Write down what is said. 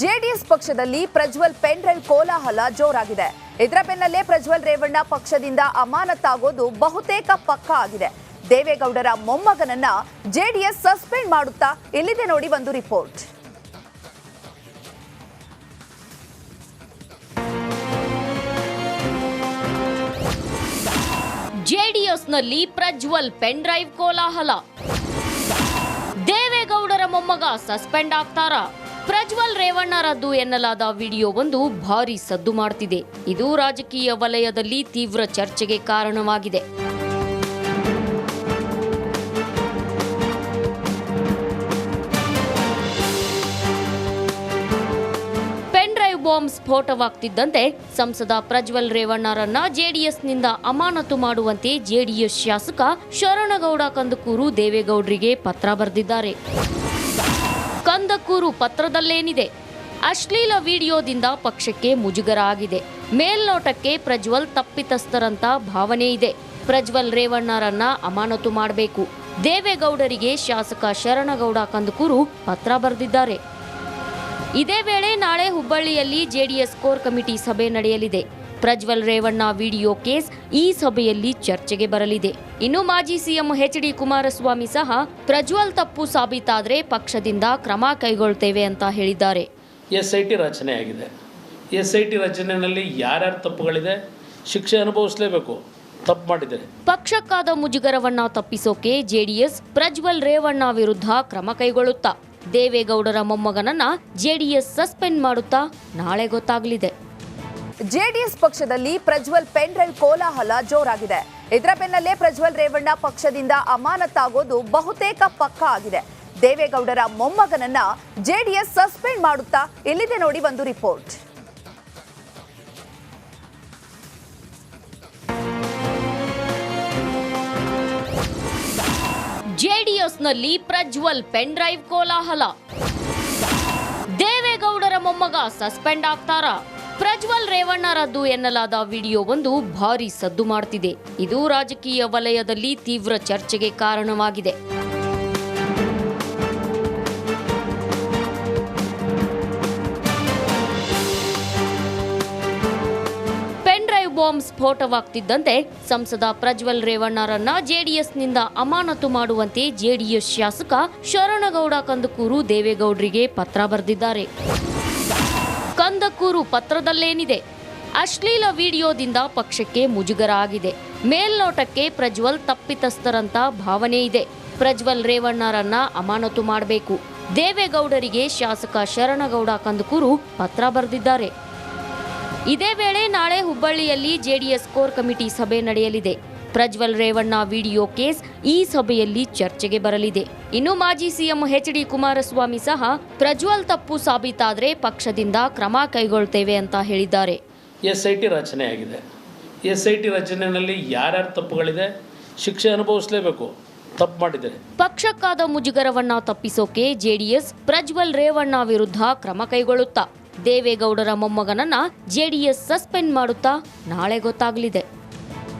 JDS ಪಕ್ಷದಲ್ಲಿ Prajwal pen drive ಕೋಲಾಹಲ ಜೋರಾಗಿದೆ. ಇದರ ಬೆನ್ನಲ್ಲೇ ಪ್ರಜ್ವಲ್ ರೇವಣ್ಣ ಪಕ್ಷದಿಂದ ಅಮಾನತಾಗೋದು ಬಹುತೇಕ ಪಕ್ಕಾ ಆಗಿದೆ. ದೇವೇಗೌಡರ ಮೊಮ್ಮಗನನ್ನ ಜೆಡಿಎಸ್ ಸಸ್ಪೆಂಡ್ ಮಾಡುತ್ತಾ ಇಲ್ಲಿದೆ ನೋಡಿ ಒಂದು ರಿಪೋರ್ಟ್. ಜೆಡಿಎಸ್ನಲ್ಲಿ ಪ್ರಜ್ವಲ್ ಪೆನ್ ಡ್ರೈವ್ ಕೋಲಾಹಲ. ದೇವೇಗೌಡರ ಮೊಮ್ಮಗ ಸಸ್ಪೆಂಡ್ ಆಗ್ತಾರಾ? ಪ್ರಜ್ವಲ್ ರೇವಣ್ಣ ರದ್ದು ಎನ್ನಲಾದ ವಿಡಿಯೋವೊಂದು ಭಾರಿ ಸದ್ದು ಮಾಡ್ತಿದೆ. ಇದು ರಾಜಕೀಯ ವಲಯದಲ್ಲಿ ತೀವ್ರ ಚರ್ಚೆಗೆ ಕಾರಣವಾಗಿದೆ. ಪೆನ್ ಡ್ರೈವ್ ಬಾಂಬ್ ಸ್ಫೋಟವಾಗ್ತಿದ್ದಂತೆ ಸಂಸದ ಪ್ರಜ್ವಲ್ ರೇವಣ್ಣರನ್ನ ಜೆಡಿಎಸ್ನಿಂದ ಅಮಾನತು ಮಾಡುವಂತೆ ಜೆಡಿಎಸ್ ಶಾಸಕ ಶರಣಗೌಡ ಕಂದಕೂರು ದೇವೇಗೌಡರಿಗೆ ಪತ್ರ ಬರೆದಿದ್ದಾರೆ. ಕಂದಕೂರು ಪತ್ರದಲ್ಲೇನಿದೆ? ಅಶ್ಲೀಲ ವಿಡಿಯೋದಿಂದ ಪಕ್ಷಕ್ಕೆ ಮುಜುಗರ ಆಗಿದೆ. ಮೇಲ್ನೋಟಕ್ಕೆ ಪ್ರಜ್ವಲ್ ತಪ್ಪಿತಸ್ಥರಂತ ಭಾವನೆ ಇದೆ. ಪ್ರಜ್ವಲ್ ರೇವಣ್ಣರನ್ನ ಅಮಾನತು ಮಾಡಬೇಕು. ದೇವೇಗೌಡರಿಗೆ ಶಾಸಕ ಶರಣಗೌಡ ಕಂದಕೂರು ಪತ್ರ ಬರೆದಿದ್ದಾರೆ. ಇದೇ ವೇಳೆ ನಾಳೆ ಹುಬ್ಬಳ್ಳಿಯಲ್ಲಿ ಜೆಡಿಎಸ್ ಕೋರ್ ಕಮಿಟಿ ಸಭೆ ನಡೆಯಲಿದೆ. ಪ್ರಜ್ವಲ್ ರೇವಣ್ಣ ವಿಡಿಯೋ ಕೇಸ್ ಈ ಸಭೆಯಲ್ಲಿ ಚರ್ಚೆಗೆ ಬರಲಿದೆ. ಇನ್ನು ಮಾಜಿ ಸಿಎಂ ಎಚ್.ಡಿ. ಕುಮಾರಸ್ವಾಮಿ ಸಹ ಪ್ರಜ್ವಲ್ ತಪ್ಪು ಸಾಬೀತಾದರೆ ಪಕ್ಷದಿಂದ ಕ್ರಮ ಕೈಗೊಳ್ಳುತ್ತೇವೆ ಅಂತ ಹೇಳಿದ್ದಾರೆ. SIT ರಚನೆ ಆಗಿದೆ. SIT ರಚನೆಯಲ್ಲಿ ಯಾರ್ಯಾರು ತಪ್ಪುಗಳಿದೆ ಶಿಕ್ಷೆ ಅನುಭವಿಸಲೇಬೇಕು. ತಪ್ಪು ಮಾಡಿದರೆ ಪಕ್ಷಕ್ಕಾದ ಮುಜುಗರವನ್ನ ತಪ್ಪಿಸೋಕೆ ಜೆಡಿಎಸ್ ಪ್ರಜ್ವಲ್ ರೇವಣ್ಣ ವಿರುದ್ಧ ಕ್ರಮ ಕೈಗೊಳ್ಳುತ್ತಾ ದೇವೇಗೌಡರ ಮೊಮ್ಮಗನನ್ನ ಜೆಡಿಎಸ್ ಸಸ್ಪೆಂಡ್ ಮಾಡುತ್ತಾ ನಾಳೆ ಗೊತ್ತಾಗಲಿದೆ. ಜೆಡಿಎಸ್ ಪಕ್ಷದಲ್ಲಿ ಪ್ರಜ್ವಲ್ ಪೆನ್ ಡ್ರೈವ್ ಕೋಲಾಹಲ ಜೋರಾಗಿದೆ. ಇದರ ಬೆನ್ನಲ್ಲೇ ಪ್ರಜ್ವಲ್ ರೇವಣ್ಣ ಪಕ್ಷದಿಂದ ಅಮಾನತಾಗೋದು ಬಹುತೇಕ ಪಕ್ಕಾ ಆಗಿದೆ. ದೇವೇಗೌಡರ ಮೊಮ್ಮಗನನ್ನ ಜೆಡಿಎಸ್ ಸಸ್ಪೆಂಡ್ ಮಾಡುತ್ತಾ ಇಲ್ಲಿದೆ ನೋಡಿ ಒಂದು ರಿಪೋರ್ಟ್. ಜೆಡಿಎಸ್ನಲ್ಲಿ ಪ್ರಜ್ವಲ್ ಪೆನ್ ಡ್ರೈವ್ ಕೋಲಾಹಲ. ದೇವೇಗೌಡರ ಮೊಮ್ಮಗ ಸಸ್ಪೆಂಡ್ ಆಗ್ತಾರಾ? ಪ್ರಜ್ವಲ್ ರೇವಣ್ಣ ರದ್ದು ಎನ್ನಲಾದ ವಿಡಿಯೋವೊಂದು ಭಾರಿ ಸದ್ದು ಮಾಡ್ತಿದೆ. ಇದು ರಾಜಕೀಯ ವಲಯದಲ್ಲಿ ತೀವ್ರ ಚರ್ಚೆಗೆ ಕಾರಣವಾಗಿದೆ. ಪೆನ್ ಡ್ರೈವ್ ಬಾಂಬ್ ಸ್ಫೋಟವಾಗ್ತಿದ್ದಂತೆ ಸಂಸದ ಪ್ರಜ್ವಲ್ ರೇವಣ್ಣರನ್ನ ಜೆಡಿಎಸ್ನಿಂದ ಅಮಾನತು ಮಾಡುವಂತೆ ಜೆಡಿಎಸ್ ಶಾಸಕ ಶರಣಗೌಡ ಕಂದಕೂರು ದೇವೇಗೌಡರಿಗೆ ಪತ್ರ ಬರೆದಿದ್ದಾರೆ. ಕಂದಕೂರು ಪತ್ರದಲ್ಲೇನಿದೆ? ಅಶ್ಲೀಲ ವಿಡಿಯೋದಿಂದ ಪಕ್ಷಕ್ಕೆ ಮುಜುಗರ ಆಗಿದೆ. ಮೇಲ್ನೋಟಕ್ಕೆ ಪ್ರಜ್ವಲ್ ತಪ್ಪಿತಸ್ಥರಂತ ಭಾವನೆ ಇದೆ. ಪ್ರಜ್ವಲ್ ರೇವಣ್ಣರನ್ನ ಅಮಾನತು ಮಾಡಬೇಕು. ದೇವೇಗೌಡರಿಗೆ ಶಾಸಕ ಶರಣಗೌಡ ಕಂದಕೂರು ಪತ್ರ ಬರೆದಿದ್ದಾರೆ. ಇದೇ ವೇಳೆ ನಾಳೆ ಹುಬ್ಬಳ್ಳಿಯಲ್ಲಿ ಜೆಡಿಎಸ್ ಕೋರ್ ಕಮಿಟಿ ಸಭೆ ನಡೆಯಲಿದೆ. ಪ್ರಜ್ವಲ್ ರೇವಣ್ಣ ವಿಡಿಯೋ ಕೇಸ್ ಈ ಸಭೆಯಲ್ಲಿ ಚರ್ಚೆಗೆ ಬರಲಿದೆ. ಇನ್ನು ಮಾಜಿ ಸಿಎಂ ಎಚ್.ಡಿ. ಕುಮಾರಸ್ವಾಮಿ ಸಹ ಪ್ರಜ್ವಲ್ ತಪ್ಪು ಸಾಬೀತಾದರೆ ಪಕ್ಷದಿಂದ ಕ್ರಮ ಕೈಗೊಳ್ಳುತ್ತೇವೆ ಅಂತ ಹೇಳಿದ್ದಾರೆ. SIT ರಚನೆ ಆಗಿದೆ. SIT ರಚನೆಯಲ್ಲಿ ಯಾರ್ಯಾರು ತಪ್ಪುಗಳಿದೆ ಶಿಕ್ಷೆ ಅನುಭವಿಸಲೇಬೇಕು. ತಪ್ಪು ಮಾಡಿದರೆ ಪಕ್ಷಕ್ಕಾದ ಮುಜುಗರವನ್ನ ತಪ್ಪಿಸೋಕೆ ಜೆಡಿಎಸ್ ಪ್ರಜ್ವಲ್ ರೇವಣ್ಣ ವಿರುದ್ಧ ಕ್ರಮ ಕೈಗೊಳ್ಳುತ್ತಾ ದೇವೇಗೌಡರ ಮೊಮ್ಮಗನನ್ನ ಜೆಡಿಎಸ್ ಸಸ್ಪೆಂಡ್ ಮಾಡುತ್ತಾ ನಾಳೆ ಗೊತ್ತಾಗಲಿದೆ.